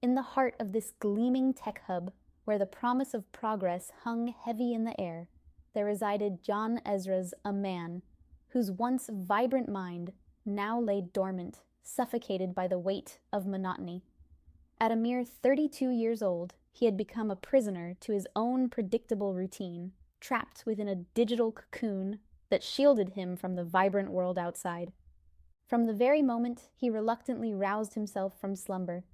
In the heart of this gleaming tech hub, where the promise of progress hung heavy in the air, there resided Jan Ezra's a man, whose once vibrant mind now lay dormant, suffocated by the weight of monotony. At a mere 32 years old, he had become a prisoner to his own predictable routine, trapped within a digital cocoon that shielded him from the vibrant world outside. From the very moment he reluctantly roused himself from slumber,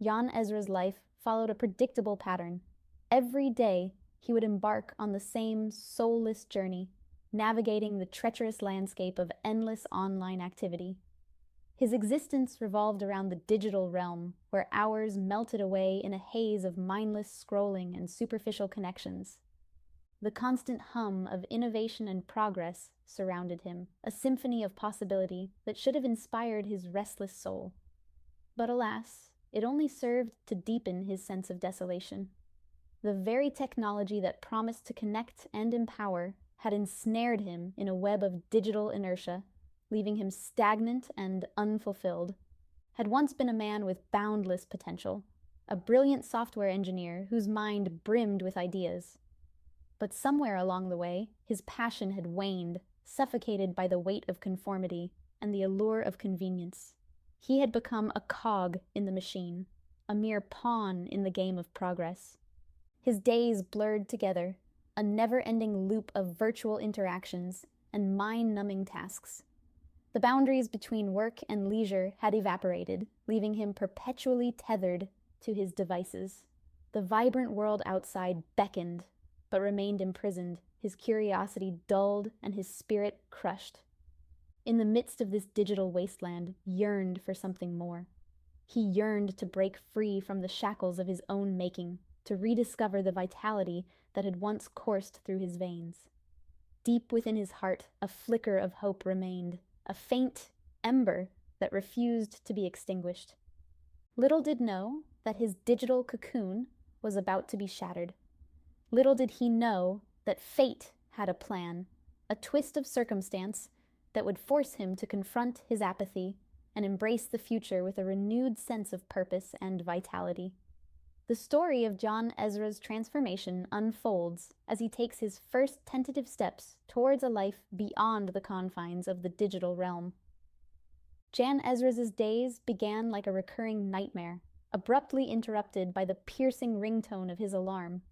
Jan Ezra's life followed a predictable pattern. Every day, he would embark on the same soulless journey, navigating the treacherous landscape of endless online activity. His existence revolved around the digital realm, where hours melted away in a haze of mindless scrolling and superficial connections. The constant hum of innovation and progress surrounded him, a symphony of possibility that should have inspired his restless soul. But alas, it only served to deepen his sense of desolation. The very technology that promised to connect and empower had ensnared him in a web of digital inertia, leaving him stagnant and unfulfilled. Had once been a man with boundless potential, a brilliant software engineer whose mind brimmed with ideas. But somewhere along the way, his passion had waned, suffocated by the weight of conformity and the allure of convenience. He had become a cog in the machine, a mere pawn in the game of progress. His days blurred together, a never-ending loop of virtual interactions and mind-numbing tasks. The boundaries between work and leisure had evaporated, leaving him perpetually tethered to his devices. The vibrant world outside beckoned, but remained imprisoned, his curiosity dulled and his spirit crushed. In the midst of this digital wasteland, yearned for something more. He yearned to break free from the shackles of his own making, to rediscover the vitality that had once coursed through his veins. Deep within his heart, a flicker of hope remained, a faint ember that refused to be extinguished. Little did know that his digital cocoon was about to be shattered. Little did he know that fate had a plan, a twist of circumstance that would force him to confront his apathy and embrace the future with a renewed sense of purpose and vitality. The story of Jan Ezra's transformation unfolds as he takes his first tentative steps towards a life beyond the confines of the digital realm. Jan Ezra's days began like a recurring nightmare, abruptly interrupted by the piercing ringtone of his alarm.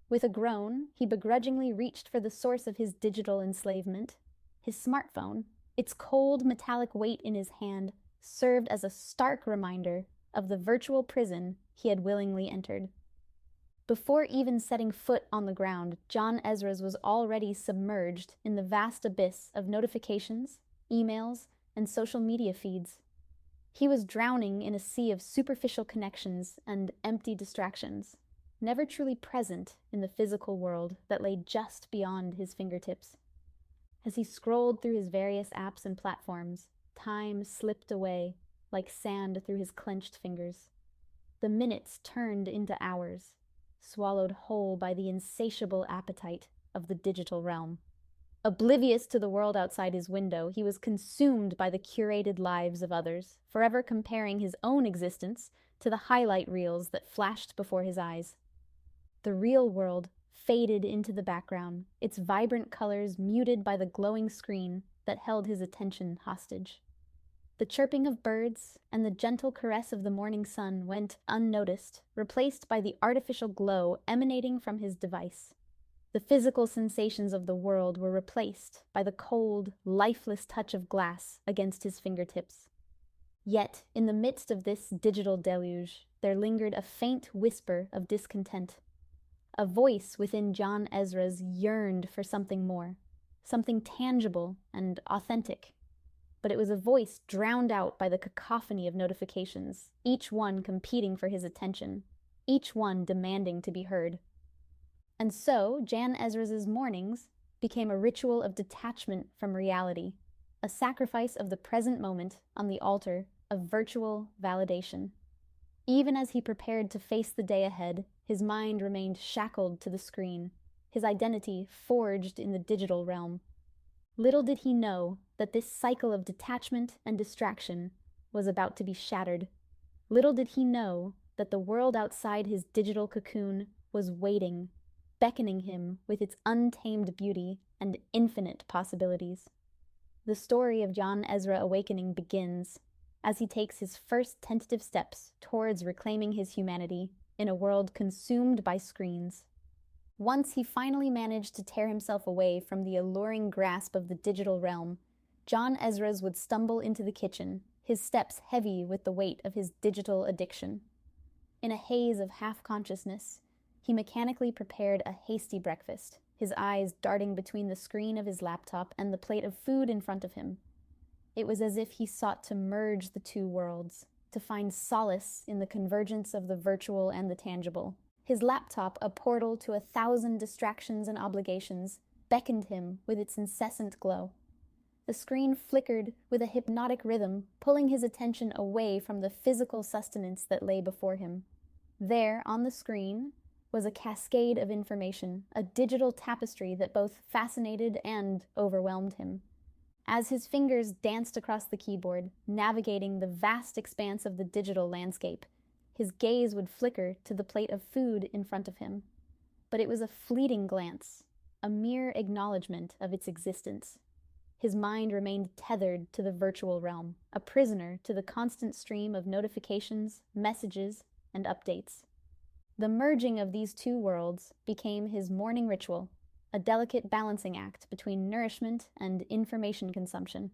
With a groan, he begrudgingly reached for the source of his digital enslavement. His smartphone, its cold metallic weight in his hand, served as a stark reminder of the virtual prison he had willingly entered. Before even setting foot on the ground, Jan Ezra's was already submerged in the vast abyss of notifications, emails, and social media feeds. He was drowning in a sea of superficial connections and empty distractions, never truly present in the physical world that lay just beyond his fingertips. As he scrolled through his various apps and platforms, time slipped away like sand through his clenched fingers. The minutes turned into hours, swallowed whole by the insatiable appetite of the digital realm. Oblivious to the world outside his window, he was consumed by the curated lives of others, forever comparing his own existence to the highlight reels that flashed before his eyes. The real world faded into the background, its vibrant colors muted by the glowing screen that held his attention hostage. The chirping of birds and the gentle caress of the morning sun went unnoticed, replaced by the artificial glow emanating from his device. The physical sensations of the world were replaced by the cold, lifeless touch of glass against his fingertips. Yet, in the midst of this digital deluge, there lingered a faint whisper of discontent. A voice within Jan Ezra's yearned for something more, something tangible and authentic. But it was a voice drowned out by the cacophony of notifications, each one competing for his attention, each one demanding to be heard. And so, Jan Ezra's mornings became a ritual of detachment from reality, a sacrifice of the present moment on the altar of virtual validation. Even as he prepared to face the day ahead, his mind remained shackled to the screen, his identity forged in the digital realm. Little did he know that this cycle of detachment and distraction was about to be shattered. Little did he know that the world outside his digital cocoon was waiting, beckoning him with its untamed beauty and infinite possibilities. The story of Jan Ezra awakening begins as he takes his first tentative steps towards reclaiming his humanity in a world consumed by screens. Once he finally managed to tear himself away from the alluring grasp of the digital realm, Jan Ezra's would stumble into the kitchen, his steps heavy with the weight of his digital addiction. In a haze of half-consciousness, he mechanically prepared a hasty breakfast, his eyes darting between the screen of his laptop and the plate of food in front of him. It was as if he sought to merge the two worlds, to find solace in the convergence of the virtual and the tangible. His laptop, a portal to 1,000 distractions and obligations, beckoned him with its incessant glow. The screen flickered with a hypnotic rhythm, pulling his attention away from the physical sustenance that lay before him. There, on the screen, was a cascade of information, a digital tapestry that both fascinated and overwhelmed him. As his fingers danced across the keyboard, navigating the vast expanse of the digital landscape, his gaze would flicker to the plate of food in front of him. But it was a fleeting glance, a mere acknowledgement of its existence. His mind remained tethered to the virtual realm, a prisoner to the constant stream of notifications, messages, and updates. The merging of these two worlds became his morning ritual, a delicate balancing act between nourishment and information consumption.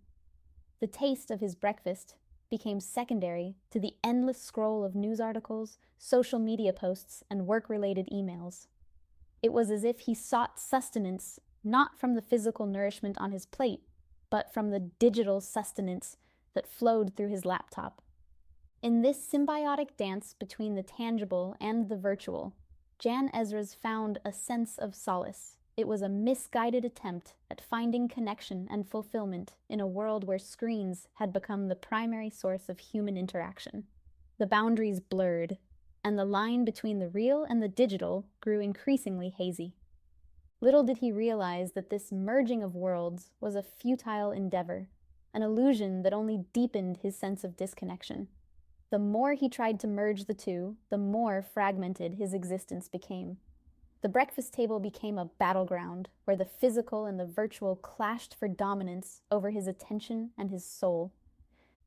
The taste of his breakfast became secondary to the endless scroll of news articles, social media posts, and work-related emails. It was as if he sought sustenance not from the physical nourishment on his plate, but from the digital sustenance that flowed through his laptop. In this symbiotic dance between the tangible and the virtual, Jan Ezra's found a sense of solace. It was a misguided attempt at finding connection and fulfillment in a world where screens had become the primary source of human interaction. The boundaries blurred, and the line between the real and the digital grew increasingly hazy. Little did he realize that this merging of worlds was a futile endeavor, an illusion that only deepened his sense of disconnection. The more he tried to merge the two, the more fragmented his existence became. The breakfast table became a battleground where the physical and the virtual clashed for dominance over his attention and his soul.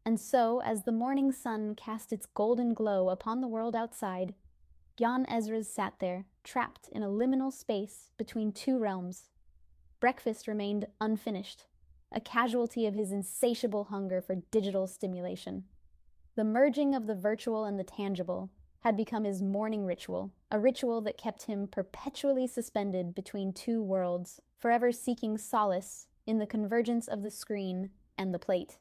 And so, as the morning sun cast its golden glow upon the world outside, Jan Ezra sat there, trapped in a liminal space between two realms. Breakfast remained unfinished, a casualty of his insatiable hunger for digital stimulation. The merging of the virtual and the tangible had become his morning ritual, a ritual that kept him perpetually suspended between two worlds, forever seeking solace in the convergence of the screen and the plate.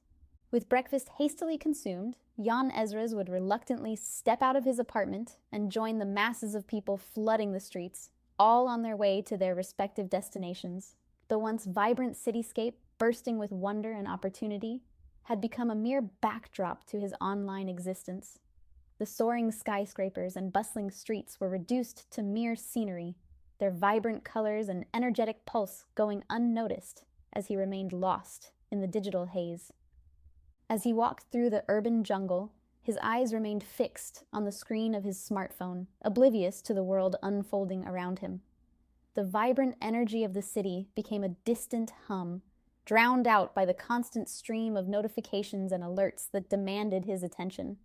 With breakfast hastily consumed, Jan Ezra would reluctantly step out of his apartment and join the masses of people flooding the streets, all on their way to their respective destinations. The once vibrant cityscape, bursting with wonder and opportunity, had become a mere backdrop to his online existence. The soaring skyscrapers and bustling streets were reduced to mere scenery, their vibrant colors and energetic pulse going unnoticed as he remained lost in the digital haze. As he walked through the urban jungle, his eyes remained fixed on the screen of his smartphone, oblivious to the world unfolding around him. The vibrant energy of the city became a distant hum, drowned out by the constant stream of notifications and alerts that demanded his attention.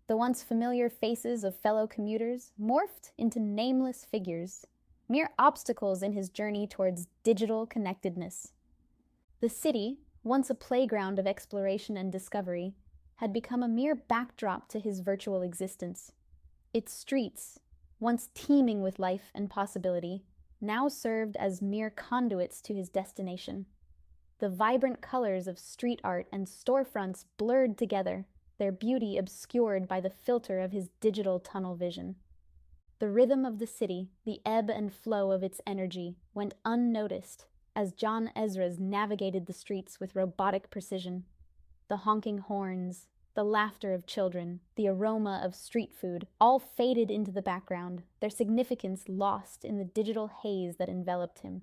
The once familiar faces of fellow commuters morphed into nameless figures, mere obstacles in his journey towards digital connectedness. The city, once a playground of exploration and discovery, had become a mere backdrop to his virtual existence. Its streets, once teeming with life and possibility, now served as mere conduits to his destination. The vibrant colors of street art and storefronts blurred together, their beauty obscured by the filter of his digital tunnel vision. The rhythm of the city, the ebb and flow of its energy, went unnoticed as Jan Ezra navigated the streets with robotic precision. The honking horns, the laughter of children, the aroma of street food, all faded into the background, their significance lost in the digital haze that enveloped him.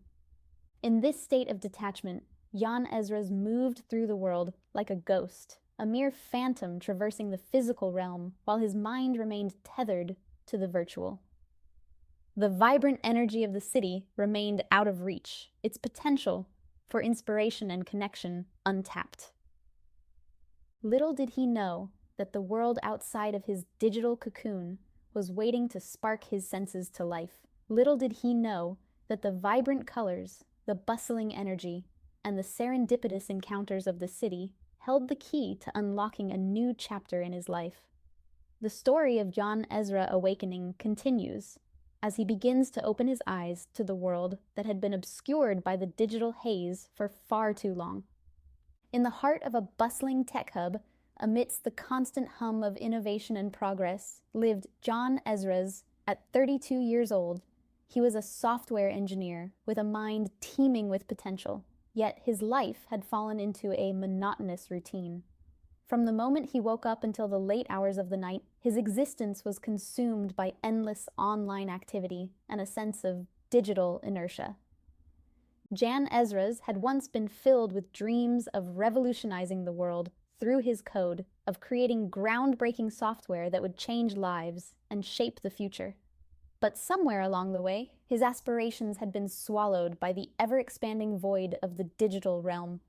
In this state of detachment, Jan Ezra moved through the world like a ghost, a mere phantom traversing the physical realm while his mind remained tethered to the virtual. The vibrant energy of the city remained out of reach, its potential for inspiration and connection untapped. Little did he know that the world outside of his digital cocoon was waiting to spark his senses to life. Little did he know that the vibrant colors, the bustling energy, and the serendipitous encounters of the city held the key to unlocking a new chapter in his life. The story of Jan Ezra awakening continues as he begins to open his eyes to the world that had been obscured by the digital haze for far too long. In the heart of a bustling tech hub, amidst the constant hum of innovation and progress, lived Jan Ezra's. At 32 years old, he was a software engineer with a mind teeming with potential, yet his life had fallen into a monotonous routine. From the moment he woke up until the late hours of the night, his existence was consumed by endless online activity and a sense of digital inertia. Jan Ezra's had once been filled with dreams of revolutionizing the world through his code, of creating groundbreaking software that would change lives and shape the future. But somewhere along the way, his aspirations had been swallowed by the ever-expanding void of the digital realm.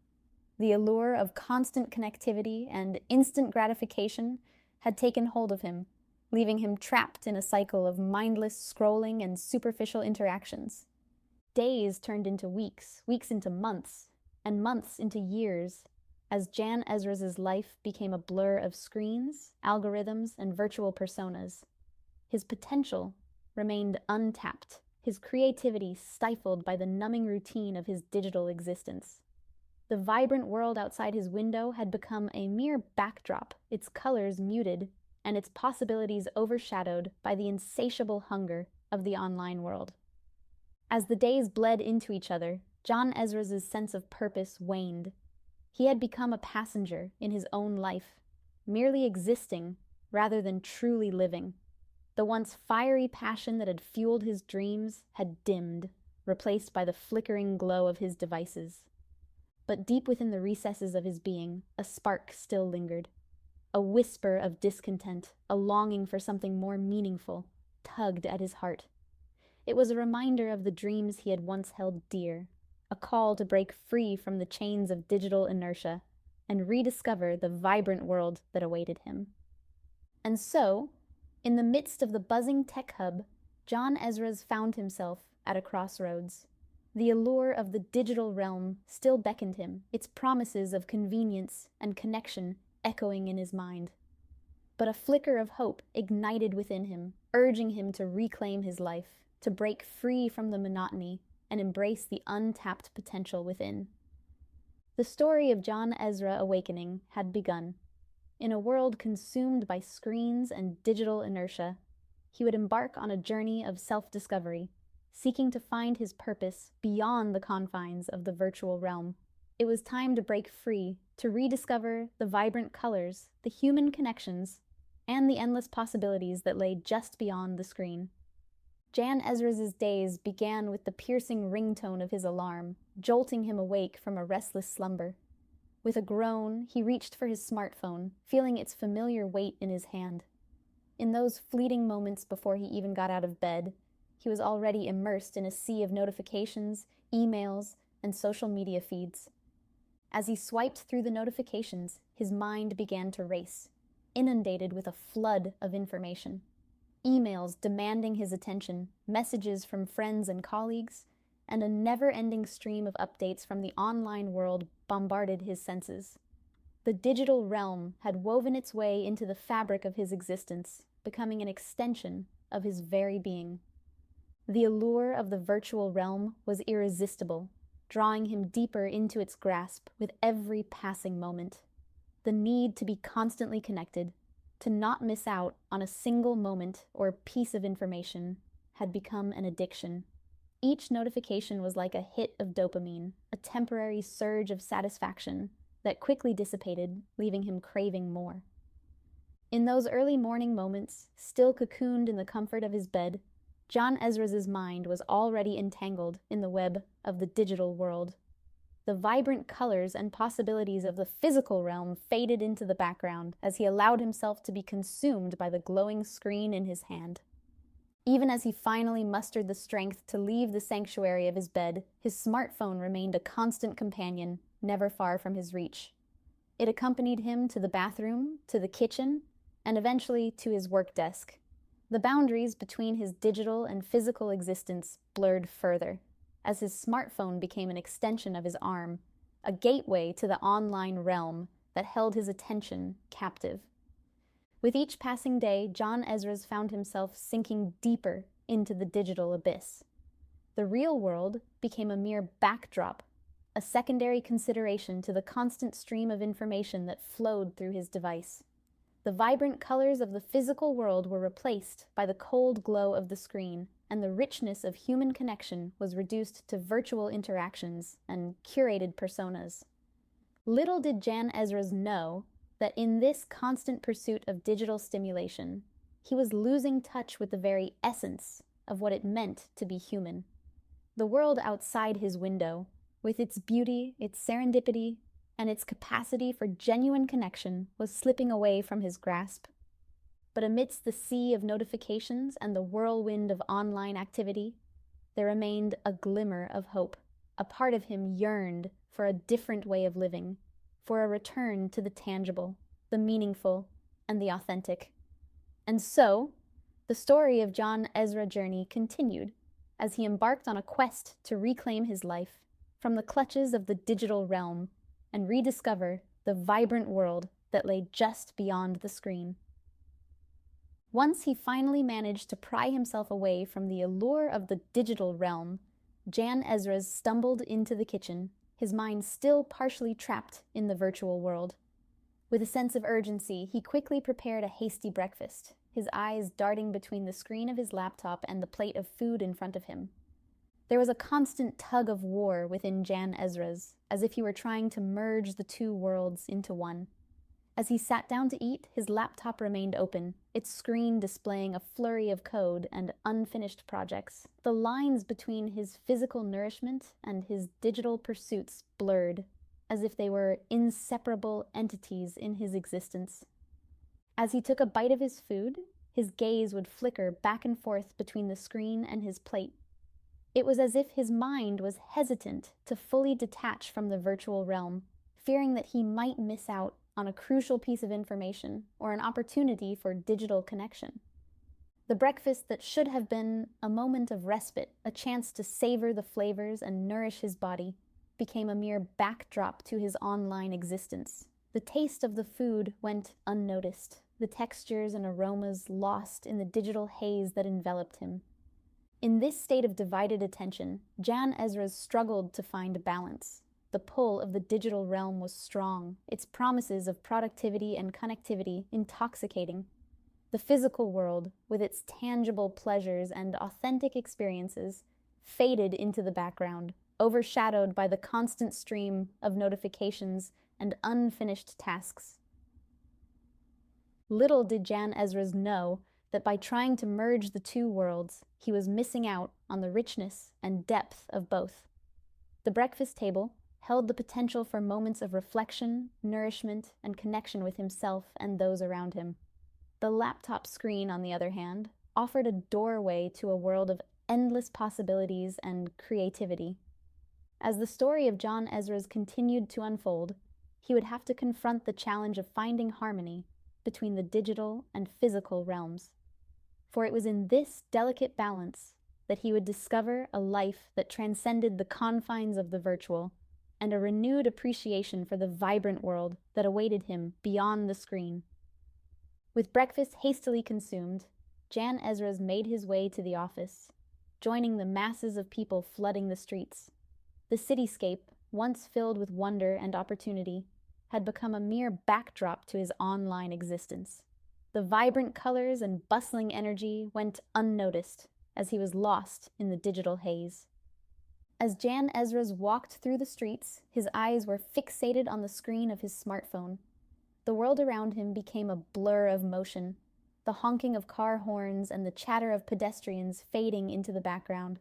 The allure of constant connectivity and instant gratification had taken hold of him, leaving him trapped in a cycle of mindless scrolling and superficial interactions. Days turned into weeks, weeks into months, and months into years, as Jan Ezra's life became a blur of screens, algorithms, and virtual personas. His potential remained untapped, his creativity stifled by the numbing routine of his digital existence. The vibrant world outside his window had become a mere backdrop, its colors muted, and its possibilities overshadowed by the insatiable hunger of the online world. As the days bled into each other, Jan Ezra's sense of purpose waned. He had become a passenger in his own life, merely existing rather than truly living. The once fiery passion that had fueled his dreams had dimmed, replaced by the flickering glow of his devices. But deep within the recesses of his being, a spark still lingered. A whisper of discontent, a longing for something more meaningful, tugged at his heart. It was a reminder of the dreams he had once held dear, a call to break free from the chains of digital inertia and rediscover the vibrant world that awaited him. And so, in the midst of the buzzing tech hub, Jan Ezra's found himself at a crossroads. The allure of the digital realm still beckoned him, its promises of convenience and connection echoing in his mind. But a flicker of hope ignited within him, urging him to reclaim his life, to break free from the monotony and embrace the untapped potential within. The story of Jan Ezra awakening had begun. In a world consumed by screens and digital inertia, he would embark on a journey of self-discovery, seeking to find his purpose beyond the confines of the virtual realm. It was time to break free, to rediscover the vibrant colors, the human connections, and the endless possibilities that lay just beyond the screen. Jan Ezra's days began with the piercing ringtone of his alarm, jolting him awake from a restless slumber. With a groan, he reached for his smartphone, feeling its familiar weight in his hand. In those fleeting moments before he even got out of bed, he was already immersed in a sea of notifications, emails, and social media feeds. As he swiped through the notifications, his mind began to race, inundated with a flood of information. Emails demanding his attention, messages from friends and colleagues, and a never-ending stream of updates from the online world bombarded his senses. The digital realm had woven its way into the fabric of his existence, becoming an extension of his very being. The allure of the virtual realm was irresistible, drawing him deeper into its grasp with every passing moment. The need to be constantly connected, to not miss out on a single moment or piece of information, had become an addiction. Each notification was like a hit of dopamine, a temporary surge of satisfaction that quickly dissipated, leaving him craving more. In those early morning moments, still cocooned in the comfort of his bed, Jan Ezra's mind was already entangled in the web of the digital world. The vibrant colors and possibilities of the physical realm faded into the background as he allowed himself to be consumed by the glowing screen in his hand. Even as he finally mustered the strength to leave the sanctuary of his bed, his smartphone remained a constant companion, never far from his reach. It accompanied him to the bathroom, to the kitchen, and eventually to his work desk. The boundaries between his digital and physical existence blurred further, as his smartphone became an extension of his arm, a gateway to the online realm that held his attention captive. With each passing day, Jan Ezra found himself sinking deeper into the digital abyss. The real world became a mere backdrop, a secondary consideration to the constant stream of information that flowed through his device. The vibrant colors of the physical world were replaced by the cold glow of the screen, and the richness of human connection was reduced to virtual interactions and curated personas. Little did Jan Ezra know that in this constant pursuit of digital stimulation, he was losing touch with the very essence of what it meant to be human. The world outside his window, with its beauty, its serendipity, and its capacity for genuine connection, was slipping away from his grasp. But amidst the sea of notifications and the whirlwind of online activity, there remained a glimmer of hope. A part of him yearned for a different way of living, for a return to the tangible, the meaningful, and the authentic. And so, the story of Jan Ezra's journey continued as he embarked on a quest to reclaim his life from the clutches of the digital realm and rediscover the vibrant world that lay just beyond the screen. Once he finally managed to pry himself away from the allure of the digital realm, Jan Ezra stumbled into the kitchen, his mind still partially trapped in the virtual world. With a sense of urgency, he quickly prepared a hasty breakfast, his eyes darting between the screen of his laptop and the plate of food in front of him. There was a constant tug of war within Jan Ezra's, as if he were trying to merge the two worlds into one. As he sat down to eat, his laptop remained open, its screen displaying a flurry of code and unfinished projects. The lines between his physical nourishment and his digital pursuits blurred, as if they were inseparable entities in his existence. As he took a bite of his food, his gaze would flicker back and forth between the screen and his plate. It was as if his mind was hesitant to fully detach from the virtual realm, fearing that he might miss out on a crucial piece of information or an opportunity for digital connection. The breakfast that should have been a moment of respite, a chance to savor the flavors and nourish his body, became a mere backdrop to his online existence. The taste of the food went unnoticed, the textures and aromas lost in the digital haze that enveloped him. In this state of divided attention, Jan Ezra struggled to find balance. The pull of the digital realm was strong, its promises of productivity and connectivity intoxicating. The physical world, with its tangible pleasures and authentic experiences, faded into the background, overshadowed by the constant stream of notifications and unfinished tasks. Little did Jan Ezra know that by trying to merge the two worlds, he was missing out on the richness and depth of both. The breakfast table held the potential for moments of reflection, nourishment, and connection with himself and those around him. The laptop screen, on the other hand, offered a doorway to a world of endless possibilities and creativity. As the story of Jan Ezra continued to unfold, he would have to confront the challenge of finding harmony between the digital and physical realms. For it was in this delicate balance that he would discover a life that transcended the confines of the virtual, and a renewed appreciation for the vibrant world that awaited him beyond the screen. With breakfast hastily consumed, Jan Ezra made his way to the office, joining the masses of people flooding the streets. The cityscape, once filled with wonder and opportunity, had become a mere backdrop to his online existence. The vibrant colors and bustling energy went unnoticed as he was lost in the digital haze. As Jan Ezra walked through the streets, his eyes were fixated on the screen of his smartphone. The world around him became a blur of motion, the honking of car horns and the chatter of pedestrians fading into the background.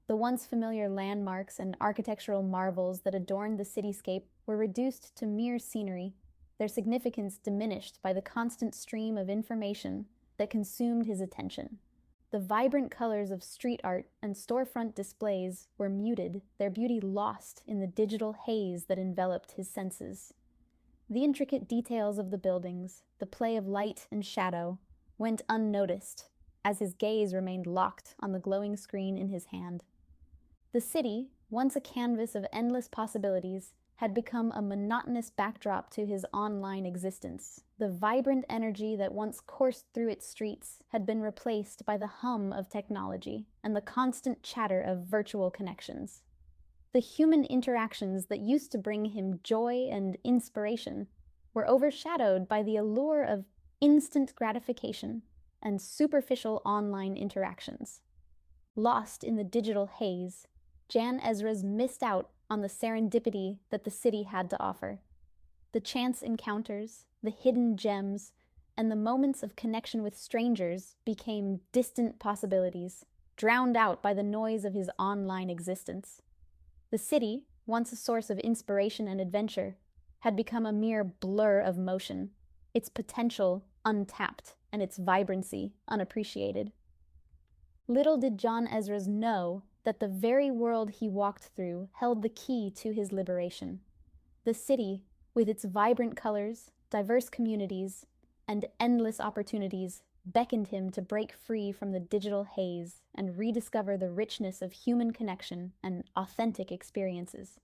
The once familiar landmarks and architectural marvels that adorned the cityscape were reduced to mere scenery, their significance diminished by the constant stream of information that consumed his attention. The vibrant colors of street art and storefront displays were muted, their beauty lost in the digital haze that enveloped his senses. The intricate details of the buildings, the play of light and shadow, went unnoticed as his gaze remained locked on the glowing screen in his hand. The city, once a canvas of endless possibilities, had become a monotonous backdrop to his online existence. The vibrant energy that once coursed through its streets had been replaced by the hum of technology and the constant chatter of virtual connections. The human interactions that used to bring him joy and inspiration were overshadowed by the allure of instant gratification and superficial online interactions. Lost in the digital haze, Jan Ezra's missed out on the serendipity that the city had to offer. The chance encounters, the hidden gems, and the moments of connection with strangers became distant possibilities, drowned out by the noise of his online existence. The city, once a source of inspiration and adventure, had become a mere blur of motion, its potential untapped and its vibrancy unappreciated. Little did Jan Ezra know that the very world he walked through held the key to his liberation. The city, with its vibrant colors, diverse communities, and endless opportunities, beckoned him to break free from the digital haze and rediscover the richness of human connection and authentic experiences.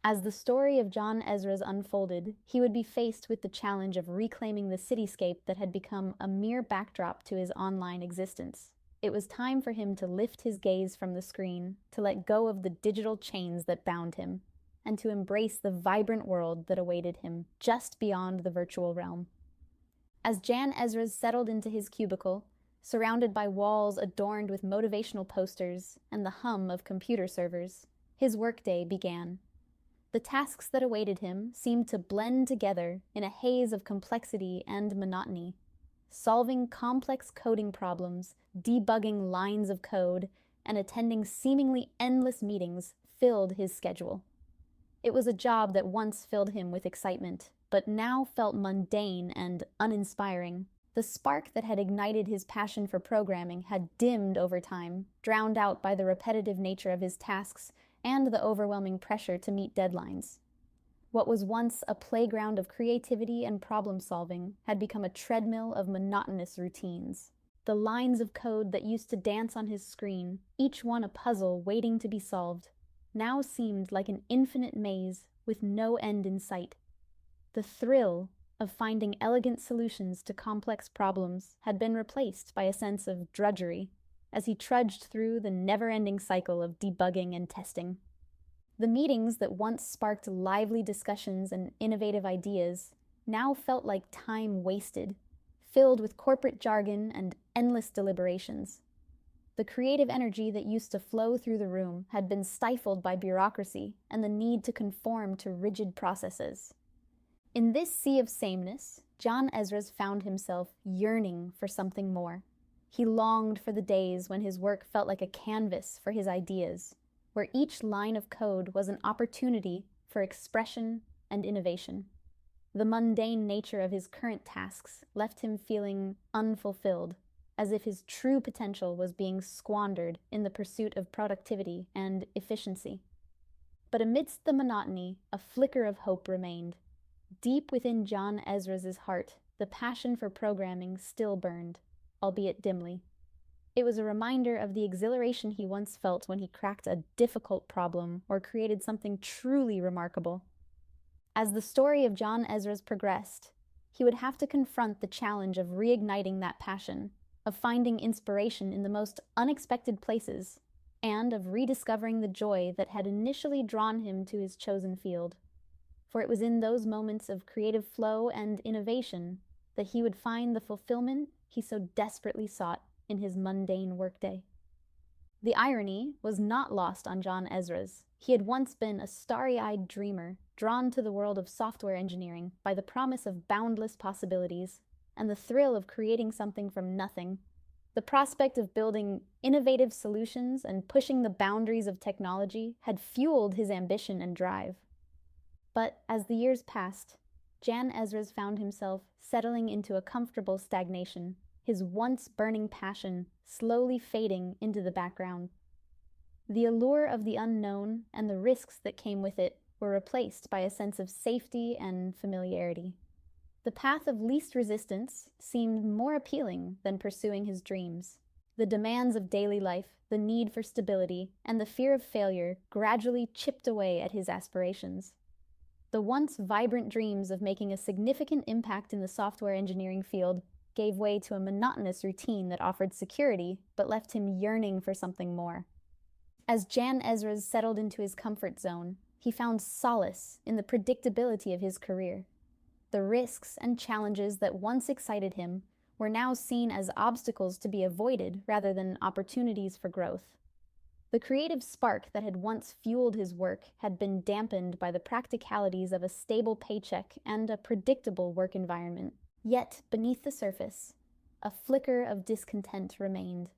As the story of Jan Ezra's unfolded, he would be faced with the challenge of reclaiming the cityscape that had become a mere backdrop to his online existence. It was time for him to lift his gaze from the screen, to let go of the digital chains that bound him, and to embrace the vibrant world that awaited him just beyond the virtual realm. As Jan Ezra settled into his cubicle, surrounded by walls adorned with motivational posters and the hum of computer servers, his workday began. The tasks that awaited him seemed to blend together in a haze of complexity and monotony. Solving complex coding problems, debugging lines of code, and attending seemingly endless meetings filled his schedule. It was a job that once filled him with excitement, but now felt mundane and uninspiring. The spark that had ignited his passion for programming had dimmed over time, drowned out by the repetitive nature of his tasks and the overwhelming pressure to meet deadlines. What was once a playground of creativity and problem-solving had become a treadmill of monotonous routines. The lines of code that used to dance on his screen, each one a puzzle waiting to be solved, now seemed like an infinite maze with no end in sight. The thrill of finding elegant solutions to complex problems had been replaced by a sense of drudgery as he trudged through the never-ending cycle of debugging and testing. The meetings that once sparked lively discussions and innovative ideas now felt like time wasted, filled with corporate jargon and endless deliberations. The creative energy that used to flow through the room had been stifled by bureaucracy and the need to conform to rigid processes. In this sea of sameness, Jan Ezra found himself yearning for something more. He longed for the days when his work felt like a canvas for his ideas, where each line of code was an opportunity for expression and innovation. The mundane nature of his current tasks left him feeling unfulfilled, as if his true potential was being squandered in the pursuit of productivity and efficiency. But amidst the monotony, a flicker of hope remained. Deep within Jan Ezra's heart, the passion for programming still burned, albeit dimly. It was a reminder of the exhilaration he once felt when he cracked a difficult problem or created something truly remarkable. As the story of Jan Ezra progressed, he would have to confront the challenge of reigniting that passion, of finding inspiration in the most unexpected places, and of rediscovering the joy that had initially drawn him to his chosen field. For it was in those moments of creative flow and innovation that he would find the fulfillment he so desperately sought in his mundane workday. The irony was not lost on Jan Ezra. He had once been a starry-eyed dreamer, drawn to the world of software engineering by the promise of boundless possibilities and the thrill of creating something from nothing. The prospect of building innovative solutions and pushing the boundaries of technology had fueled his ambition and drive. But as the years passed, Jan Ezra found himself settling into a comfortable stagnation, his once burning passion slowly fading into the background. The allure of the unknown and the risks that came with it were replaced by a sense of safety and familiarity. The path of least resistance seemed more appealing than pursuing his dreams. The demands of daily life, the need for stability, and the fear of failure gradually chipped away at his aspirations. The once vibrant dreams of making a significant impact in the software engineering field gave way to a monotonous routine that offered security but left him yearning for something more. As Jan Ezra settled into his comfort zone, he found solace in the predictability of his career. The risks and challenges that once excited him were now seen as obstacles to be avoided rather than opportunities for growth. The creative spark that had once fueled his work had been dampened by the practicalities of a stable paycheck and a predictable work environment. Yet, beneath the surface, a flicker of discontent remained.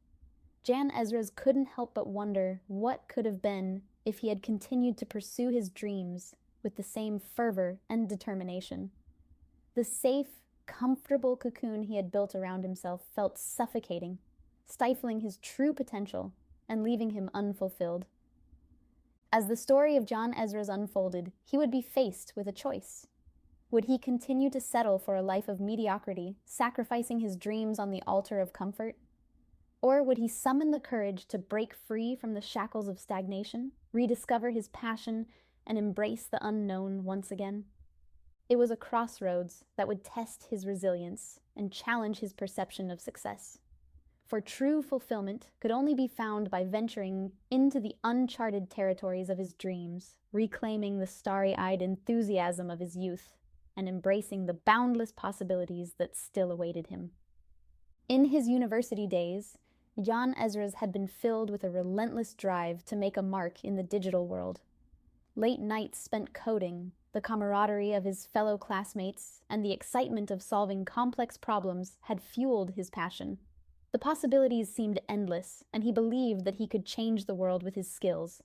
Jan Ezra couldn't help but wonder what could have been if he had continued to pursue his dreams with the same fervor and determination. The safe, comfortable cocoon he had built around himself felt suffocating, stifling his true potential and leaving him unfulfilled. As the story of Jan Ezra unfolded, he would be faced with a choice. Would he continue to settle for a life of mediocrity, sacrificing his dreams on the altar of comfort? Or would he summon the courage to break free from the shackles of stagnation, rediscover his passion, and embrace the unknown once again? It was a crossroads that would test his resilience and challenge his perception of success. For true fulfillment could only be found by venturing into the uncharted territories of his dreams, reclaiming the starry-eyed enthusiasm of his youth, and embracing the boundless possibilities that still awaited him. In his university days, Jan Ezra had been filled with a relentless drive to make a mark in the digital world. Late nights spent coding, the camaraderie of his fellow classmates, and the excitement of solving complex problems had fueled his passion. The possibilities seemed endless, and he believed that he could change the world with his skills.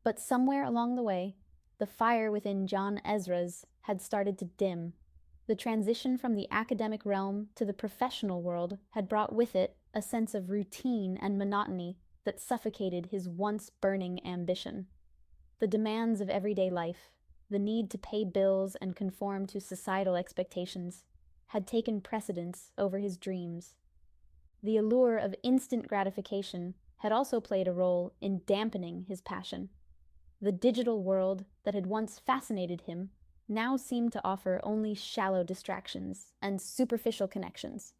But somewhere along the way, the fire within Jan Ezra had started to dim. The transition from the academic realm to the professional world had brought with it a sense of routine and monotony that suffocated his once burning ambition. The demands of everyday life, the need to pay bills and conform to societal expectations, had taken precedence over his dreams. The allure of instant gratification had also played a role in dampening his passion. The digital world that had once fascinated him now seemed to offer only shallow distractions and superficial connections.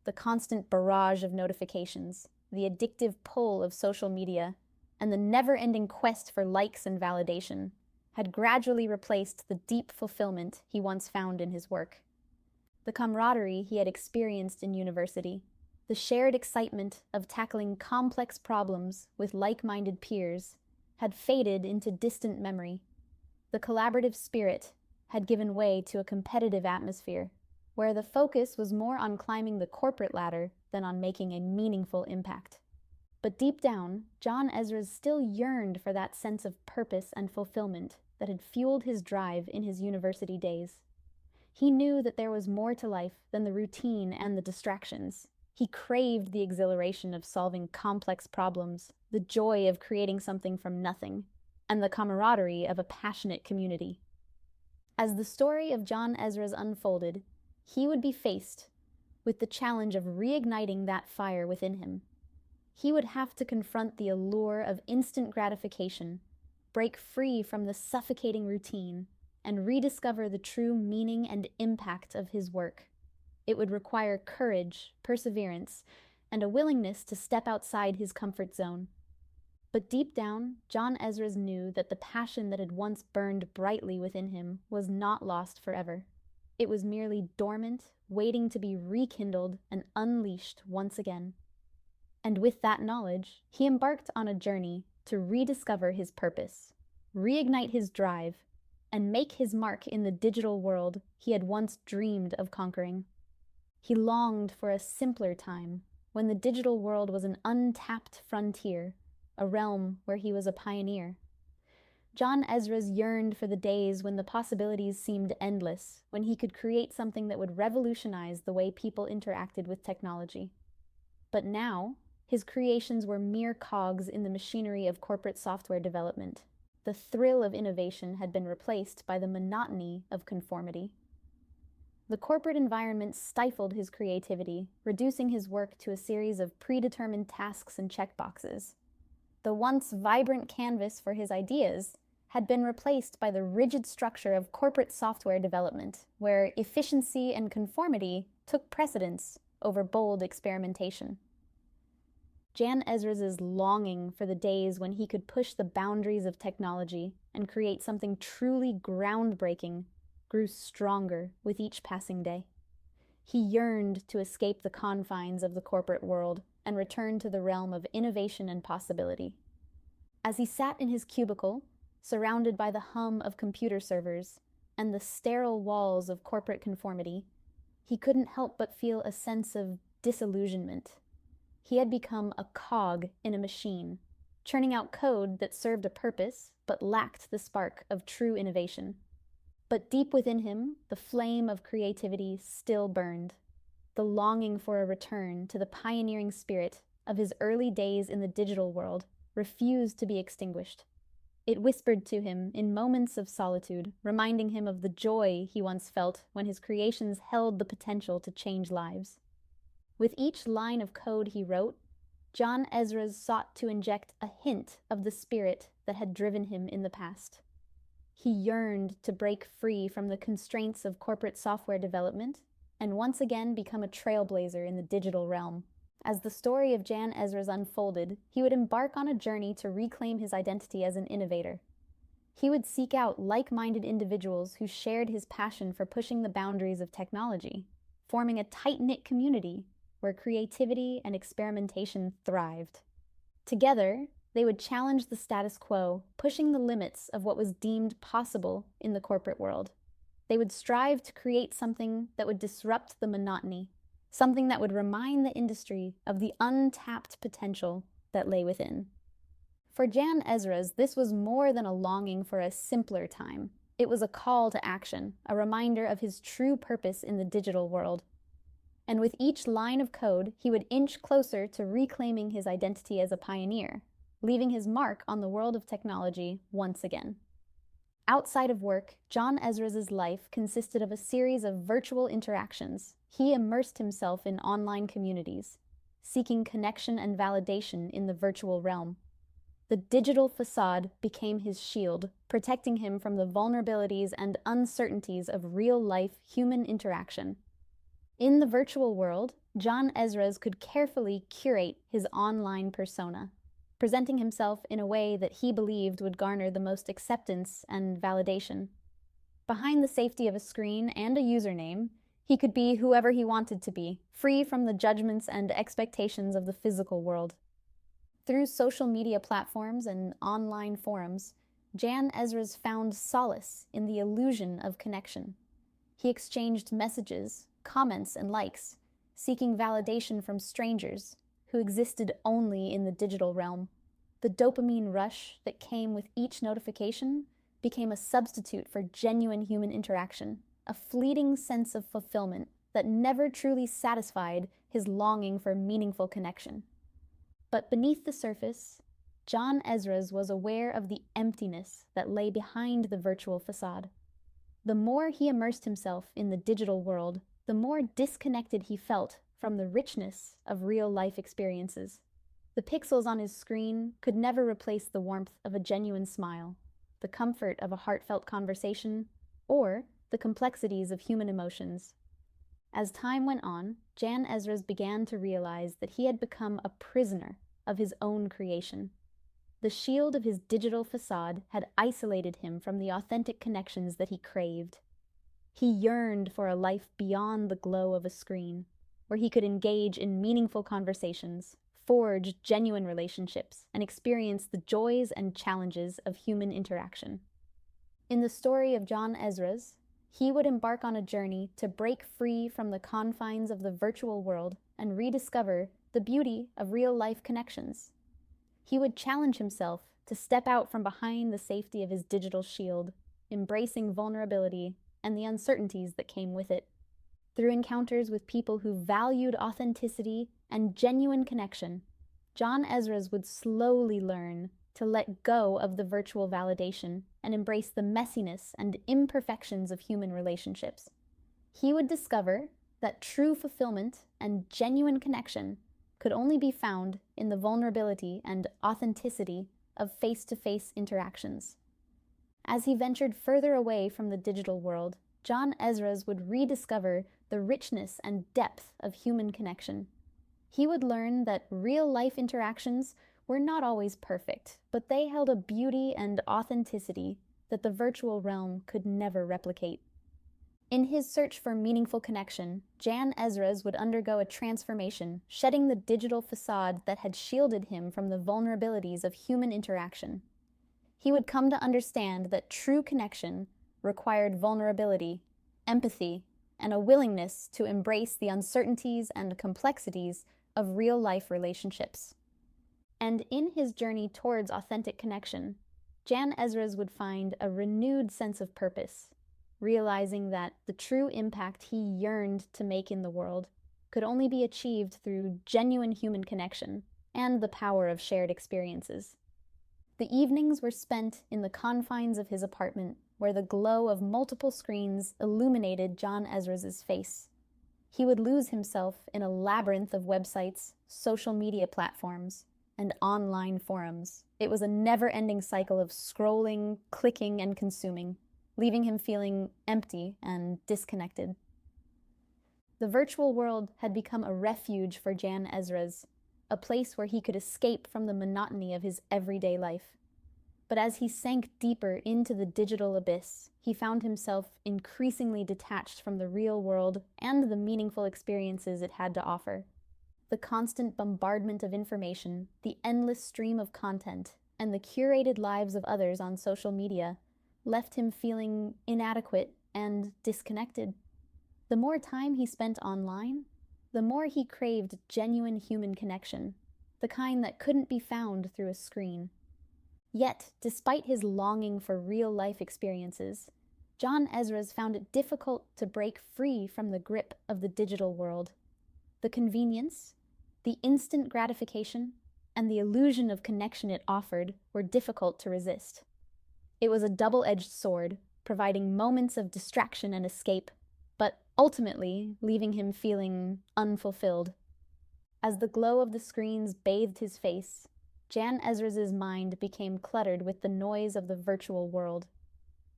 The constant barrage of notifications, the addictive pull of social media, and the never-ending quest for likes and validation had gradually replaced the deep fulfillment he once found in his work. The camaraderie he had experienced in university, the shared excitement of tackling complex problems with like-minded peers, had faded into distant memory. The collaborative spirit had given way to a competitive atmosphere, where the focus was more on climbing the corporate ladder than on making a meaningful impact. But deep down, Jan Ezra still yearned for that sense of purpose and fulfillment that had fueled his drive in his university days. He knew that there was more to life than the routine and the distractions. He craved the exhilaration of solving complex problems, the joy of creating something from nothing, and the camaraderie of a passionate community. As the story of Jan Ezra unfolded, he would be faced with the challenge of reigniting that fire within him. He would have to confront the allure of instant gratification, break free from the suffocating routine, and rediscover the true meaning and impact of his work. It would require courage, perseverance, and a willingness to step outside his comfort zone. But deep down, Jan Ezra knew that the passion that had once burned brightly within him was not lost forever. It was merely dormant, waiting to be rekindled and unleashed once again. And with that knowledge, he embarked on a journey to rediscover his purpose, reignite his drive, and make his mark in the digital world he had once dreamed of conquering. He longed for a simpler time, when the digital world was an untapped frontier, a realm where he was a pioneer. Jan Ezra's yearned for the days when the possibilities seemed endless, when he could create something that would revolutionize the way people interacted with technology. But now, his creations were mere cogs in the machinery of corporate software development. The thrill of innovation had been replaced by the monotony of conformity. The corporate environment stifled his creativity, reducing his work to a series of predetermined tasks and checkboxes. The once vibrant canvas for his ideas had been replaced by the rigid structure of corporate software development, where efficiency and conformity took precedence over bold experimentation. Jan Ezra's longing for the days when he could push the boundaries of technology and create something truly groundbreaking grew stronger with each passing day. He yearned to escape the confines of the corporate world and return to the realm of innovation and possibility. As he sat in his cubicle, surrounded by the hum of computer servers and the sterile walls of corporate conformity, he couldn't help but feel a sense of disillusionment. He had become a cog in a machine, churning out code that served a purpose but lacked the spark of true innovation. But deep within him, the flame of creativity still burned. The longing for a return to the pioneering spirit of his early days in the digital world refused to be extinguished. It whispered to him in moments of solitude, reminding him of the joy he once felt when his creations held the potential to change lives. With each line of code he wrote, Jan Ezra sought to inject a hint of the spirit that had driven him in the past. He yearned to break free from the constraints of corporate software development and once again become a trailblazer in the digital realm. As the story of Jan Ezra unfolded, he would embark on a journey to reclaim his identity as an innovator. He would seek out like-minded individuals who shared his passion for pushing the boundaries of technology, forming a tight-knit community where creativity and experimentation thrived. Together, they would challenge the status quo, pushing the limits of what was deemed possible in the corporate world. They would strive to create something that would disrupt the monotony, something that would remind the industry of the untapped potential that lay within. For Jan Ezra, this was more than a longing for a simpler time. It was a call to action, a reminder of his true purpose in the digital world. And with each line of code, he would inch closer to reclaiming his identity as a pioneer, leaving his mark on the world of technology once again. Outside of work, Jan Ezra's life consisted of a series of virtual interactions. He immersed himself in online communities, seeking connection and validation in the virtual realm. The digital facade became his shield, protecting him from the vulnerabilities and uncertainties of real-life human interaction. In the virtual world, Jan Ezra could carefully curate his online persona, presenting himself in a way that he believed would garner the most acceptance and validation. Behind the safety of a screen and a username, he could be whoever he wanted to be, free from the judgments and expectations of the physical world. Through social media platforms and online forums, Jan Ezra found solace in the illusion of connection. He exchanged messages, comments, and likes, seeking validation from strangers who existed only in the digital realm. The dopamine rush that came with each notification became a substitute for genuine human interaction, a fleeting sense of fulfillment that never truly satisfied his longing for meaningful connection. But beneath the surface, Jan Ezra was aware of the emptiness that lay behind the virtual facade. The more he immersed himself in the digital world, the more disconnected he felt from the richness of real-life experiences. The pixels on his screen could never replace the warmth of a genuine smile, the comfort of a heartfelt conversation, or the complexities of human emotions. As time went on, Jan Ezra began to realize that he had become a prisoner of his own creation. The shield of his digital facade had isolated him from the authentic connections that he craved. He yearned for a life beyond the glow of a screen, where he could engage in meaningful conversations, forge genuine relationships, and experience the joys and challenges of human interaction. In the story of Jan Ezra, he would embark on a journey to break free from the confines of the virtual world and rediscover the beauty of real-life connections. He would challenge himself to step out from behind the safety of his digital shield, embracing vulnerability and the uncertainties that came with it. Through encounters with people who valued authenticity and genuine connection, Jan Ezra would slowly learn to let go of the virtual validation and embrace the messiness and imperfections of human relationships. He would discover that true fulfillment and genuine connection could only be found in the vulnerability and authenticity of face-to-face interactions. As he ventured further away from the digital world, Jan Ezra would rediscover the richness and depth of human connection. He would learn that real-life interactions were not always perfect, but they held a beauty and authenticity that the virtual realm could never replicate. In his search for meaningful connection, Jan Ezra would undergo a transformation, shedding the digital facade that had shielded him from the vulnerabilities of human interaction. He would come to understand that true connection required vulnerability, empathy, and a willingness to embrace the uncertainties and complexities of real-life relationships. And in his journey towards authentic connection, Jan Ezra would find a renewed sense of purpose, realizing that the true impact he yearned to make in the world could only be achieved through genuine human connection and the power of shared experiences. The evenings were spent in the confines of his apartment, where the glow of multiple screens illuminated Jan Ezra's face. He would lose himself in a labyrinth of websites, social media platforms, and online forums. It was a never-ending cycle of scrolling, clicking, and consuming, leaving him feeling empty and disconnected. The virtual world had become a refuge for Jan Ezra, a place where he could escape from the monotony of his everyday life. But as he sank deeper into the digital abyss, he found himself increasingly detached from the real world and the meaningful experiences it had to offer. The constant bombardment of information, the endless stream of content, and the curated lives of others on social media left him feeling inadequate and disconnected. The more time he spent online, the more he craved genuine human connection, the kind that couldn't be found through a screen. Yet, despite his longing for real-life experiences, Jan Ezra found it difficult to break free from the grip of the digital world. The convenience, the instant gratification, and the illusion of connection it offered were difficult to resist. It was a double-edged sword, providing moments of distraction and escape, but ultimately leaving him feeling unfulfilled. As the glow of the screens bathed his face, Jan Ezra's mind became cluttered with the noise of the virtual world.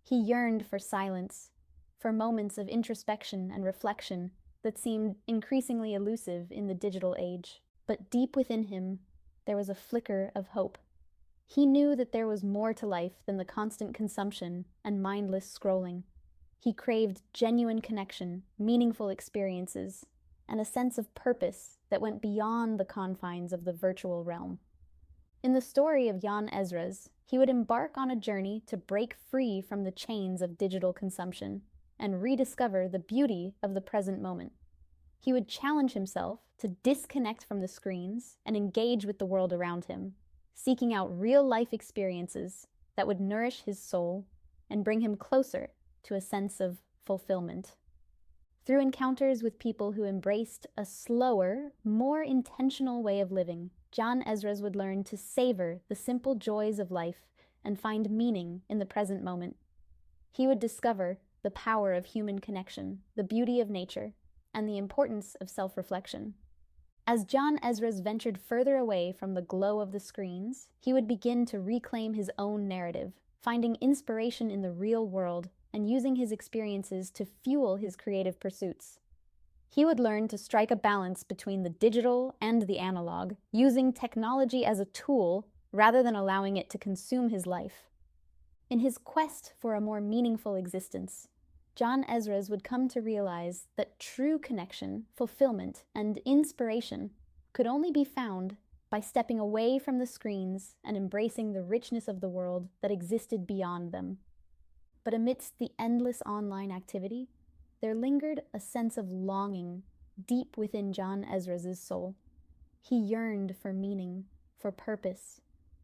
He yearned for silence, for moments of introspection and reflection that seemed increasingly elusive in the digital age. But deep within him, there was a flicker of hope. He knew that there was more to life than the constant consumption and mindless scrolling. He craved genuine connection, meaningful experiences, and a sense of purpose that went beyond the confines of the virtual realm. In the story of Jan Ezra, he would embark on a journey to break free from the chains of digital consumption and rediscover the beauty of the present moment. He would challenge himself to disconnect from the screens and engage with the world around him, seeking out real-life experiences that would nourish his soul and bring him closer to a sense of fulfillment. Through encounters with people who embraced a slower, more intentional way of living, Jan Ezra would learn to savor the simple joys of life and find meaning in the present moment. He would discover the power of human connection, the beauty of nature, and the importance of self-reflection. As Jan Ezra ventured further away from the glow of the screens, he would begin to reclaim his own narrative, finding inspiration in the real world and using his experiences to fuel his creative pursuits. He would learn to strike a balance between the digital and the analog, using technology as a tool rather than allowing it to consume his life. In his quest for a more meaningful existence, Jan Ezra would come to realize that true connection, fulfillment, and inspiration could only be found by stepping away from the screens and embracing the richness of the world that existed beyond them. But amidst the endless online activity, there lingered a sense of longing deep within Jan Ezra's soul. He yearned for meaning, for purpose,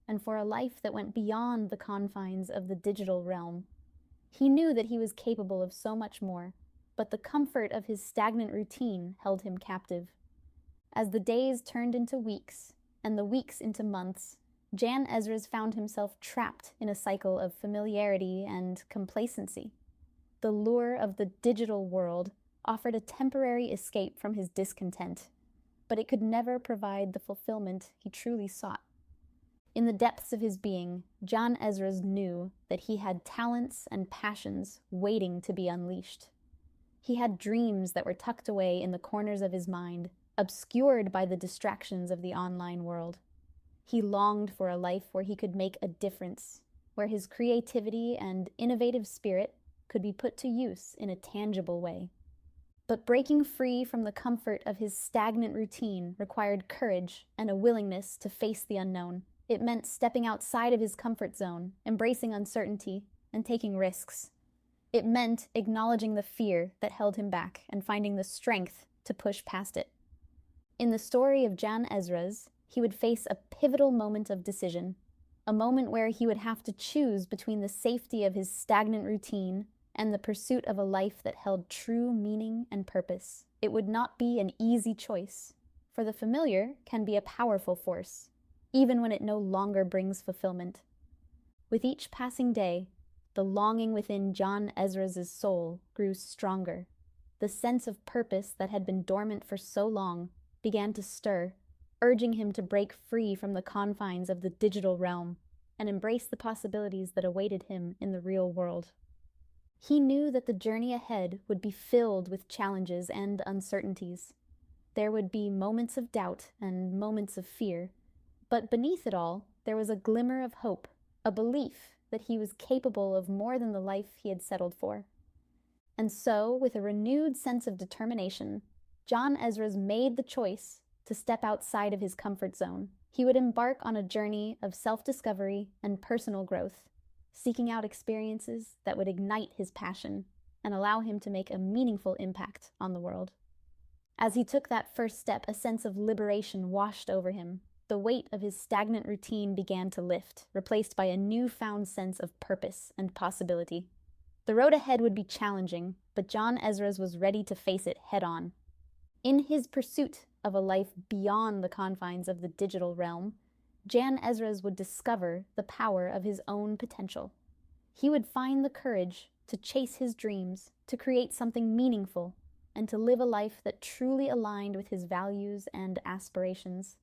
and for a life that went beyond the confines of the digital realm. He knew that he was capable of so much more, but the comfort of his stagnant routine held him captive. As the days turned into weeks, and the weeks into months, Jan Ezra found himself trapped in a cycle of familiarity and complacency. The lure of the digital world offered a temporary escape from his discontent, but it could never provide the fulfillment he truly sought. In the depths of his being, Jan Ezra knew that he had talents and passions waiting to be unleashed. He had dreams that were tucked away in the corners of his mind, obscured by the distractions of the online world. He longed for a life where he could make a difference, where his creativity and innovative spirit could be put to use in a tangible way. But breaking free from the comfort of his stagnant routine required courage and a willingness to face the unknown. It meant stepping outside of his comfort zone, embracing uncertainty, and taking risks. It meant acknowledging the fear that held him back and finding the strength to push past it. In the story of Jan Ezra's, he would face a pivotal moment of decision, a moment where he would have to choose between the safety of his stagnant routine and the pursuit of a life that held true meaning and purpose. It would not be an easy choice, for the familiar can be a powerful force, even when it no longer brings fulfillment. With each passing day, the longing within Jan Ezra's soul grew stronger. The sense of purpose that had been dormant for so long began to stir, urging him to break free from the confines of the digital realm and embrace the possibilities that awaited him in the real world. He knew that the journey ahead would be filled with challenges and uncertainties. There would be moments of doubt and moments of fear, but beneath it all, there was a glimmer of hope, a belief that he was capable of more than the life he had settled for. And so, with a renewed sense of determination, Jan Ezra made the choice to step outside of his comfort zone. He would embark on a journey of self-discovery and personal growth, seeking out experiences that would ignite his passion and allow him to make a meaningful impact on the world. As he took that first step, a sense of liberation washed over him. The weight of his stagnant routine began to lift, replaced by a newfound sense of purpose and possibility. The road ahead would be challenging, but Jan Ezra was ready to face it head-on. In his pursuit of a life beyond the confines of the digital realm, Jan Ezra would discover the power of his own potential. He would find the courage to chase his dreams, to create something meaningful, and to live a life that truly aligned with his values and aspirations.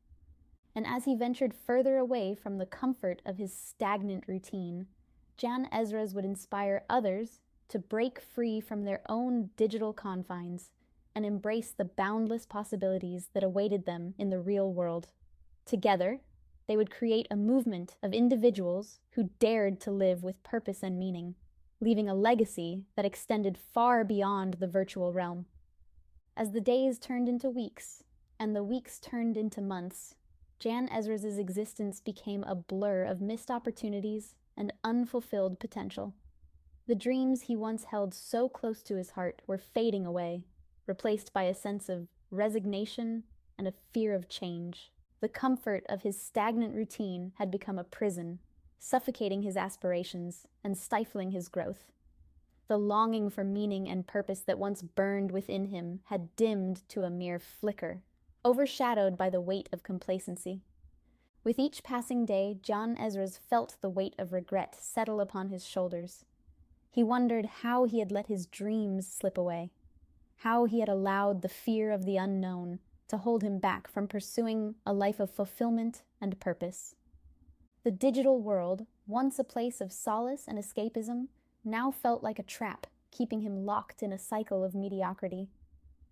And as he ventured further away from the comfort of his stagnant routine, Jan Ezra would inspire others to break free from their own digital confines and embrace the boundless possibilities that awaited them in the real world. Together, they would create a movement of individuals who dared to live with purpose and meaning, leaving a legacy that extended far beyond the virtual realm. As the days turned into weeks, and the weeks turned into months, Jan Ezra's existence became a blur of missed opportunities and unfulfilled potential. The dreams he once held so close to his heart were fading away, replaced by a sense of resignation and a fear of change. The comfort of his stagnant routine had become a prison, suffocating his aspirations and stifling his growth. The longing for meaning and purpose that once burned within him had dimmed to a mere flicker, overshadowed by the weight of complacency. With each passing day, Jan Ezra felt the weight of regret settle upon his shoulders. He wondered how he had let his dreams slip away, how he had allowed the fear of the unknown to hold him back from pursuing a life of fulfillment and purpose. The digital world, once a place of solace and escapism, now felt like a trap, keeping him locked in a cycle of mediocrity.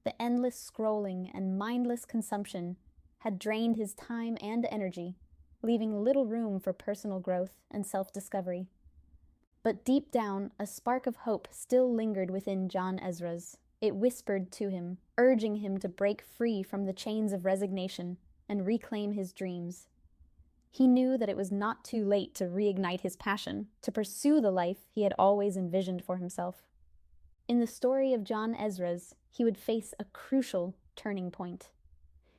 The endless scrolling and mindless consumption had drained his time and energy, leaving little room for personal growth and self-discovery. But deep down, a spark of hope still lingered within Jan Ezra. It whispered to him, urging him to break free from the chains of resignation and reclaim his dreams. He knew that it was not too late to reignite his passion, to pursue the life he had always envisioned for himself. In the story of Jan Ezra, he would face a crucial turning point.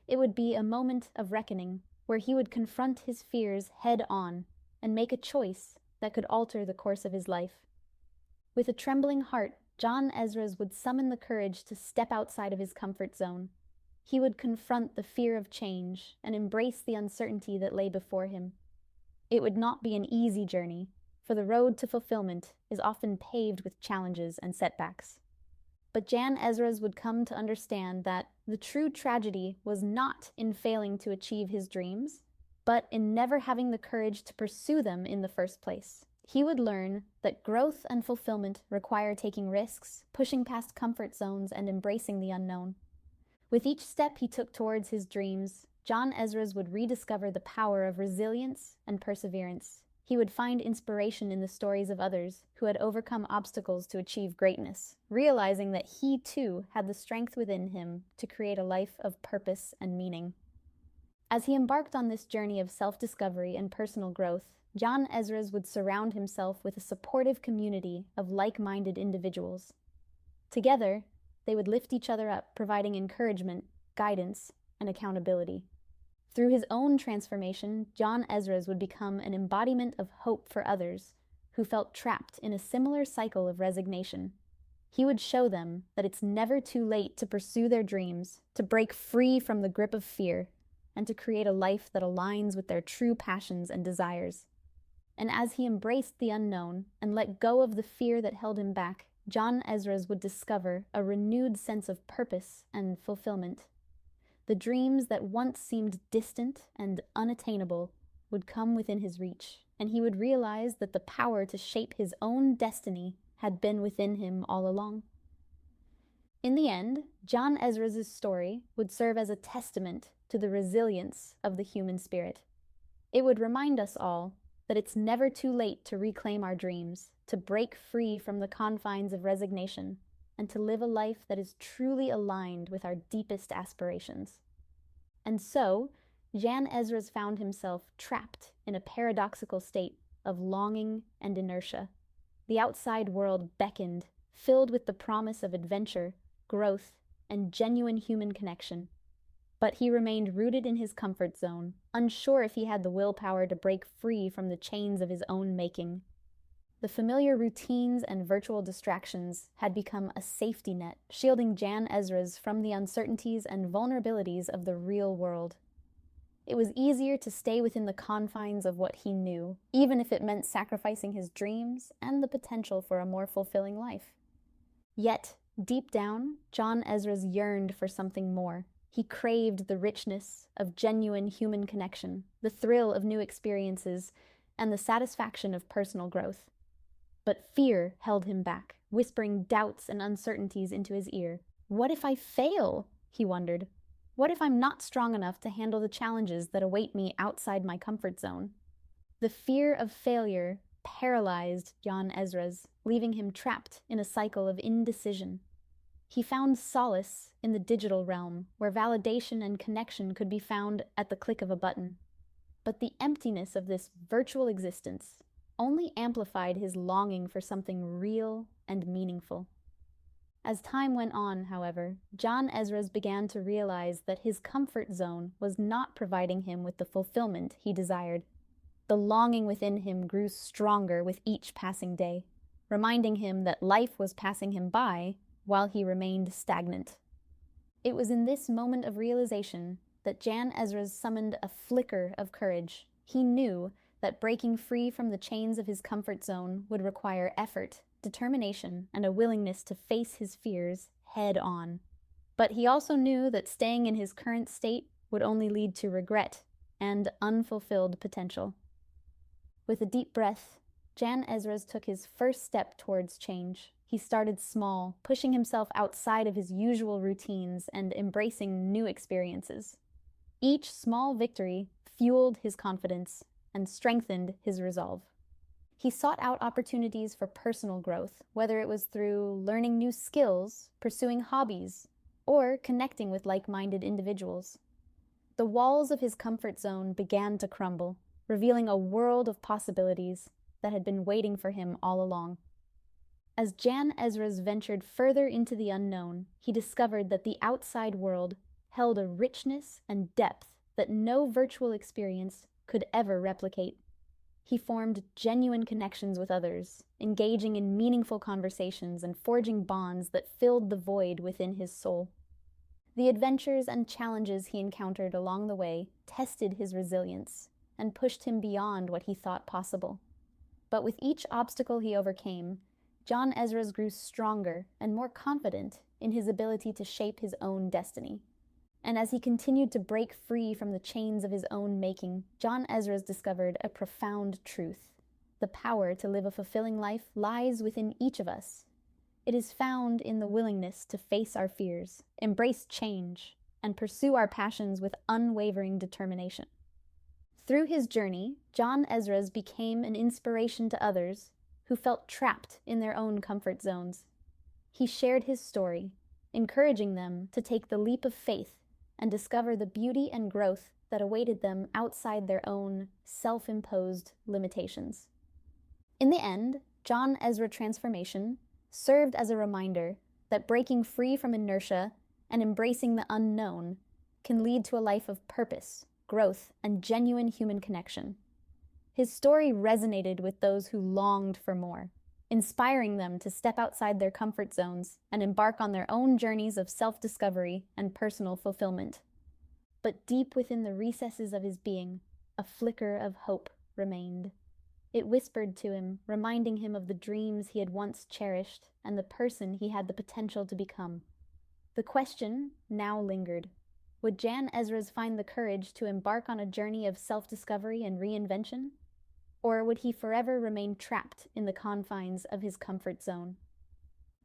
It would be a moment of reckoning, where he would confront his fears head on and make a choice that could alter the course of his life. With a trembling heart, Jan Ezra would summon the courage to step outside of his comfort zone. He would confront the fear of change and embrace the uncertainty that lay before him. It would not be an easy journey, for the road to fulfillment is often paved with challenges and setbacks. But Jan Ezra would come to understand that the true tragedy was not in failing to achieve his dreams, but in never having the courage to pursue them in the first place. He would learn that growth and fulfillment require taking risks, pushing past comfort zones, and embracing the unknown. With each step he took towards his dreams, Jan Ezra would rediscover the power of resilience and perseverance. He would find inspiration in the stories of others who had overcome obstacles to achieve greatness, realizing that he too had the strength within him to create a life of purpose and meaning. As he embarked on this journey of self-discovery and personal growth, Jan Ezra would surround himself with a supportive community of like-minded individuals. Together, they would lift each other up, providing encouragement, guidance, and accountability. Through his own transformation, Jan Ezra would become an embodiment of hope for others who felt trapped in a similar cycle of resignation. He would show them that it's never too late to pursue their dreams, to break free from the grip of fear, and to create a life that aligns with their true passions and desires. And as he embraced the unknown and let go of the fear that held him back, Jan Ezra would discover a renewed sense of purpose and fulfillment. The dreams that once seemed distant and unattainable would come within his reach, and he would realize that the power to shape his own destiny had been within him all along. In the end, Jan Ezra's story would serve as a testament to the resilience of the human spirit. It would remind us all that it's never too late to reclaim our dreams, to break free from the confines of resignation, and to live a life that is truly aligned with our deepest aspirations. And so, Jan Ezra found himself trapped in a paradoxical state of longing and inertia. The outside world beckoned, filled with the promise of adventure, growth, and genuine human connection. But he remained rooted in his comfort zone, unsure if he had the willpower to break free from the chains of his own making. The familiar routines and virtual distractions had become a safety net, shielding Jan Ezra from the uncertainties and vulnerabilities of the real world. It was easier to stay within the confines of what he knew, even if it meant sacrificing his dreams and the potential for a more fulfilling life. Yet, deep down, Jan Ezra yearned for something more. He craved the richness of genuine human connection, the thrill of new experiences, and the satisfaction of personal growth. But fear held him back, whispering doubts and uncertainties into his ear. What if I fail? He wondered. What if I'm not strong enough to handle the challenges that await me outside my comfort zone? The fear of failure paralyzed Jan Ezra, leaving him trapped in a cycle of indecision. He found solace in the digital realm, where validation and connection could be found at the click of a button. But the emptiness of this virtual existence only amplified his longing for something real and meaningful. As time went on, however, Jan Ezra began to realize that his comfort zone was not providing him with the fulfillment he desired. The longing within him grew stronger with each passing day, reminding him that life was passing him by while he remained stagnant. It was in this moment of realization that Jan Ezra summoned a flicker of courage. He knew that breaking free from the chains of his comfort zone would require effort, determination, and a willingness to face his fears head on. But he also knew that staying in his current state would only lead to regret and unfulfilled potential. With a deep breath, Jan Ezra took his first step towards change. He started small, pushing himself outside of his usual routines and embracing new experiences. Each small victory fueled his confidence and strengthened his resolve. He sought out opportunities for personal growth, whether it was through learning new skills, pursuing hobbies, or connecting with like-minded individuals. The walls of his comfort zone began to crumble, revealing a world of possibilities that had been waiting for him all along. As Jan Ezra ventured further into the unknown, he discovered that the outside world held a richness and depth that no virtual experience could ever replicate. He formed genuine connections with others, engaging in meaningful conversations and forging bonds that filled the void within his soul. The adventures and challenges he encountered along the way tested his resilience and pushed him beyond what he thought possible. But with each obstacle he overcame, Jan Ezra grew stronger and more confident in his ability to shape his own destiny. And as he continued to break free from the chains of his own making, Jan Ezra discovered a profound truth. The power to live a fulfilling life lies within each of us. It is found in the willingness to face our fears, embrace change, and pursue our passions with unwavering determination. Through his journey, Jan Ezra became an inspiration to others who felt trapped in their own comfort zones. He shared his story, encouraging them to take the leap of faith and discover the beauty and growth that awaited them outside their own self-imposed limitations. In the end, Jan Ezra transformation served as a reminder that breaking free from inertia and embracing the unknown can lead to a life of purpose, growth, and genuine human connection. His story resonated with those who longed for more, inspiring them to step outside their comfort zones and embark on their own journeys of self-discovery and personal fulfillment. But deep within the recesses of his being, a flicker of hope remained. It whispered to him, reminding him of the dreams he had once cherished and the person he had the potential to become. The question now lingered. Would Jan Ezra find the courage to embark on a journey of self-discovery and reinvention? Or would he forever remain trapped in the confines of his comfort zone?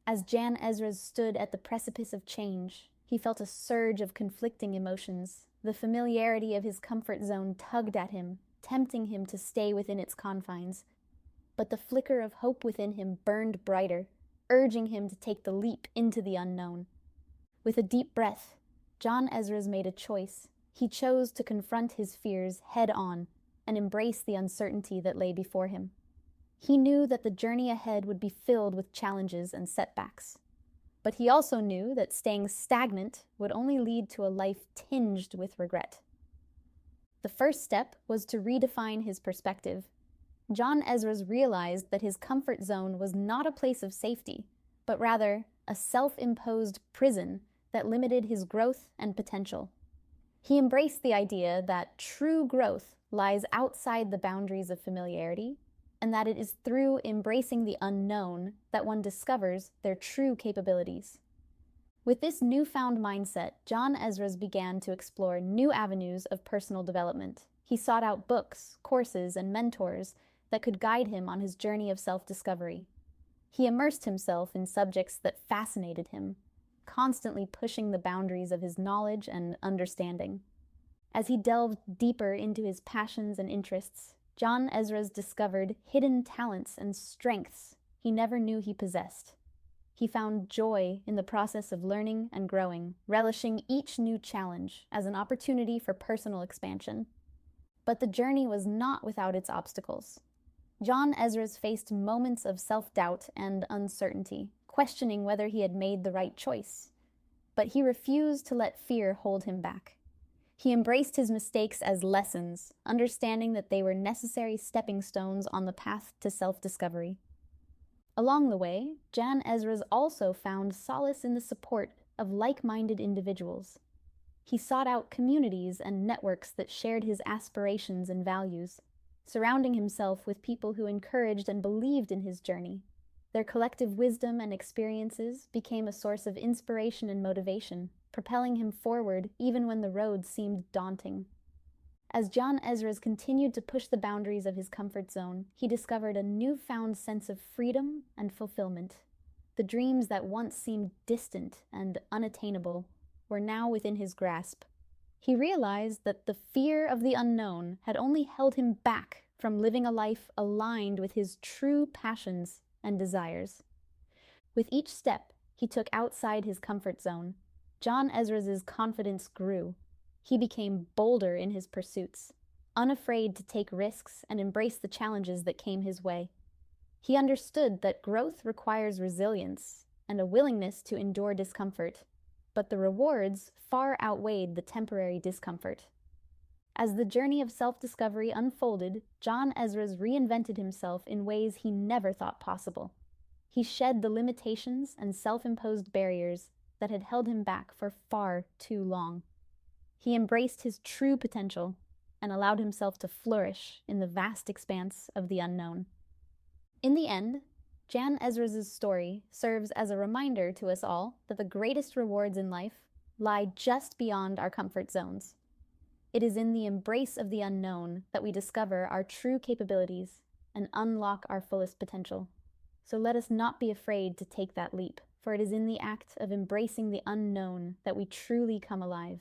As Jan Ezra stood at the precipice of change, he felt a surge of conflicting emotions. The familiarity of his comfort zone tugged at him, tempting him to stay within its confines. But the flicker of hope within him burned brighter, urging him to take the leap into the unknown. With a deep breath, Jan Ezra made a choice. He chose to confront his fears head-on and embrace the uncertainty that lay before him. He knew that the journey ahead would be filled with challenges and setbacks. But he also knew that staying stagnant would only lead to a life tinged with regret. The first step was to redefine his perspective. Jan Ezra realized that his comfort zone was not a place of safety, but rather a self-imposed prison that limited his growth and potential. He embraced the idea that true growth lies outside the boundaries of familiarity, and that it is through embracing the unknown that one discovers their true capabilities. With this newfound mindset, Jan Ezra began to explore new avenues of personal development. He sought out books, courses, and mentors that could guide him on his journey of self-discovery. He immersed himself in subjects that fascinated him, constantly pushing the boundaries of his knowledge and understanding. As he delved deeper into his passions and interests, Jan Ezra discovered hidden talents and strengths he never knew he possessed. He found joy in the process of learning and growing, relishing each new challenge as an opportunity for personal expansion. But the journey was not without its obstacles. Jan Ezra faced moments of self-doubt and uncertainty, questioning whether he had made the right choice. But he refused to let fear hold him back. He embraced his mistakes as lessons, understanding that they were necessary stepping stones on the path to self-discovery. Along the way, Jan Ezra also found solace in the support of like-minded individuals. He sought out communities and networks that shared his aspirations and values, surrounding himself with people who encouraged and believed in his journey. Their collective wisdom and experiences became a source of inspiration and motivation, propelling him forward even when the road seemed daunting. As Jan Ezra continued to push the boundaries of his comfort zone, he discovered a newfound sense of freedom and fulfillment. The dreams that once seemed distant and unattainable were now within his grasp. He realized that the fear of the unknown had only held him back from living a life aligned with his true passions and desires. With each step he took outside his comfort zone, Jan Ezra's confidence grew. He became bolder in his pursuits, unafraid to take risks and embrace the challenges that came his way. He understood that growth requires resilience and a willingness to endure discomfort. but the rewards far outweighed the temporary discomfort. As the journey of self-discovery unfolded, Jan Ezra's reinvented himself in ways he never thought possible. He shed the limitations and self-imposed barriers that had held him back for far too long. He embraced his true potential and allowed himself to flourish in the vast expanse of the unknown. In the end, Jan Ezra's story serves as a reminder to us all that the greatest rewards in life lie just beyond our comfort zones. It is in the embrace of the unknown that we discover our true capabilities and unlock our fullest potential. So let us not be afraid to take that leap, for it is in the act of embracing the unknown that we truly come alive.